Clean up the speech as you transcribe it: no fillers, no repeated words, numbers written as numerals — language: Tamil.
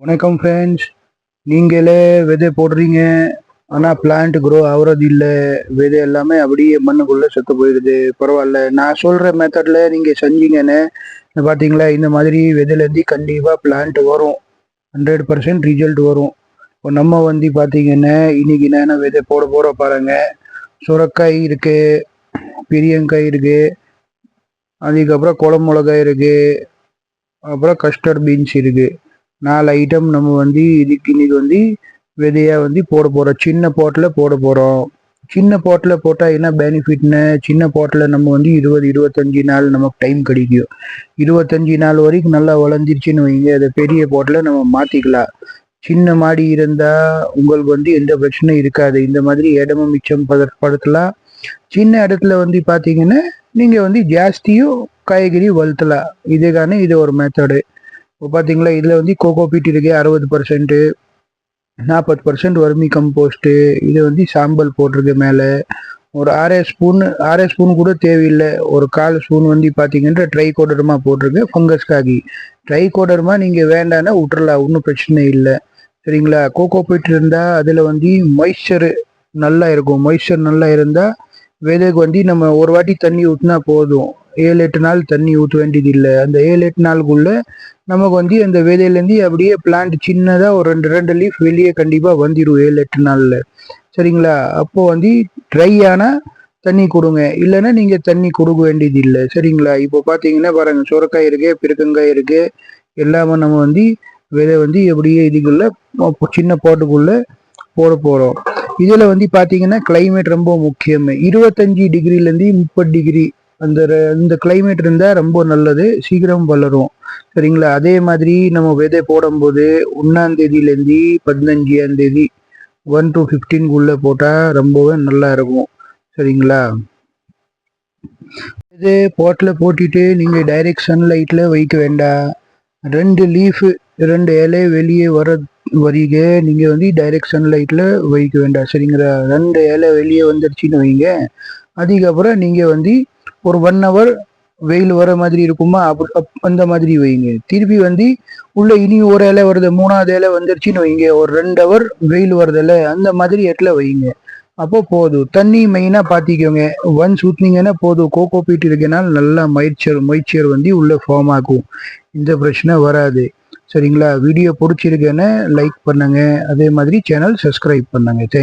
வணக்கம் ஃப்ரெண்ட்ஸ். நீங்களே விதை போடுறீங்க, ஆனால் பிளான்ட் க்ரோ ஆகுறது இல்லை. விதை எல்லாமே அப்படியே மண்ணுக்குள்ளே செத்து போயிடுது. பரவாயில்ல, நான் சொல்கிற மெத்தடில் நீங்கள் செஞ்சீங்கன்னு பார்த்தீங்களா, இந்த மாதிரி விதையிலேருந்து கண்டிப்பாக பிளான்ட் வரும். 100% ரிசல்ட் வரும். இப்போ நம்ம பார்த்தீங்கன்னா இன்னைக்கு நான் விதை போட பாருங்க. சுரக்காய் இருக்கு, பெரியங்காய் இருக்கு, அதுக்கப்புறம் குளம் மிளகாய் இருக்கு, அப்புறம் கஸ்டர்ட் பீன்ஸ் இருக்கு. 4 ஐட்டம் நம்ம இதுக்கு இன்னைக்கு விதையா போட போறோம். சின்ன பாட்டில் போட போறோம். சின்ன பாட்டில் போட்டால் என்ன பெனிஃபிட்னு, சின்ன பாட்டில் நம்ம 20-25 நாள் நமக்கு டைம் கிடைக்கும். 25 நாள் வரைக்கும் நல்லா வளர்ந்துருச்சுன்னு வைங்க, அதை பெரிய பாட்டில் நம்ம மாற்றிக்கலாம். சின்ன மாடி இருந்தால் உங்களுக்கு எந்த பிரச்சனையும் இருக்காது. இந்த மாதிரி இடமும் மிச்சம் படுத்தலாம். சின்ன இடத்துல பார்த்தீங்கன்னா நீங்கள் ஜாஸ்தியும் காய்கறி வளர்த்தலாம். இதுக்கான இது ஒரு மெத்தடு. இப்போ பார்த்தீங்களா, இதில் கோகோ பீட் இருக்கு 60%, 40% வர்மி கம்போஸ்ட்டு. இது சாம்பல் போட்டிருக்கு மேலே. ஒரு 6 ஸ்பூன் கூட தேவையில்லை. ஒரு 1/4 ஸ்பூன் பார்த்தீங்கன்னா ட்ரைகோடர்மா போட்டிருக்கு ஃபங்கஸ்க்காகி. ட்ரைகோடர்மா நீங்கள் வேண்டான்னா விட்டுறலாம், ஒன்றும் பிரச்சனை இல்லை. சரிங்களா. கோகோ பீட் இருந்தால் அதில் மாய்ஸ்சர் நல்லா இருக்கும். மாய்ஸ்சர் நல்லா இருந்தால் விதைக்கு நம்ம ஒரு வாட்டி தண்ணி ஊற்றினா போதும். 7-8 நாள் தண்ணி ஊற்ற வேண்டியது இல்லை. அந்த 7-8 நாளுக்குள்ள நமக்கு அந்த விதையிலேருந்து அப்படியே பிளான்ட் சின்னதாக ஒரு 2 லீஃப் வெளியே கண்டிப்பாக வந்துடும் 7-8 நாளில். சரிங்களா. அப்போது ட்ரை ஆனால் தண்ணி கொடுங்க, இல்லைன்னா நீங்கள் தண்ணி கொடுக்க வேண்டியது இல்லை. சரிங்களா. இப்போ பார்த்தீங்கன்னா பாருங்கள், சுரக்காய் இருக்கு, பிறக்கங்காய் இருக்கு, எல்லாமே நம்ம விதை எப்படியே இதுக்குள்ள சின்ன பாட்டுக்குள்ளே போட போகிறோம். இதில் பார்த்தீங்கன்னா கிளைமேட் ரொம்ப முக்கியம். 25 டிகிரிலேருந்து 30 டிகிரி அந்த கிளைமேட் இருந்தால் ரொம்ப நல்லது, சீக்கிரம் வளரும். சரிங்களா. அதே மாதிரி நம்ம விதை போடும்போது 1ஆம் தேதியிலேருந்து 15ஆம் தேதி 1 to 15 போட்டால் ரொம்பவே நல்லா இருக்கும். சரிங்களா. இது பாட்டில் போட்டுட்டு நீங்கள் டைரக்ட் சன்லைட்டில் வைக்க வேண்டாம். 2 லீஃபு 2 இலை வெளியே வரீங்க, நீங்கள் டைரக்ட் சன்லைட்டில் வைக்க வேண்டாம். சரிங்களா. 2 இலை வெளியே வந்துடுச்சின்னு வைங்க, அதுக்கப்புறம் நீங்கள் ஒரு 1 hour வெயில் வர மாதிரி இருக்குமா, அந்த மாதிரி வைங்க. திருப்பி உள்ள இனி ஒரு இலை வருது, 3ஆவது இலை வந்துருச்சுன்னு வைங்க, ஒரு 2 hour வெயில் வருதில்ல, அந்த மாதிரி இடத்துல வைங்க. அப்போ போதும். தண்ணி மெயினாக பார்த்திக்கோங்க. ஒன்ஸ் ஊற்றினீங்கன்னா போதும். கோகோ பீட் இருக்கனால நல்லா மொய்ச்சர் உள்ள ஃபார்ம் ஆகும். இந்த பிரச்சனை வராது. சரிங்களா. வீடியோ பிடிச்சிருக்கேன்னு லைக் பண்ணுங்க, அதே மாதிரி சேனல் சப்ஸ்கிரைப் பண்ணுங்க.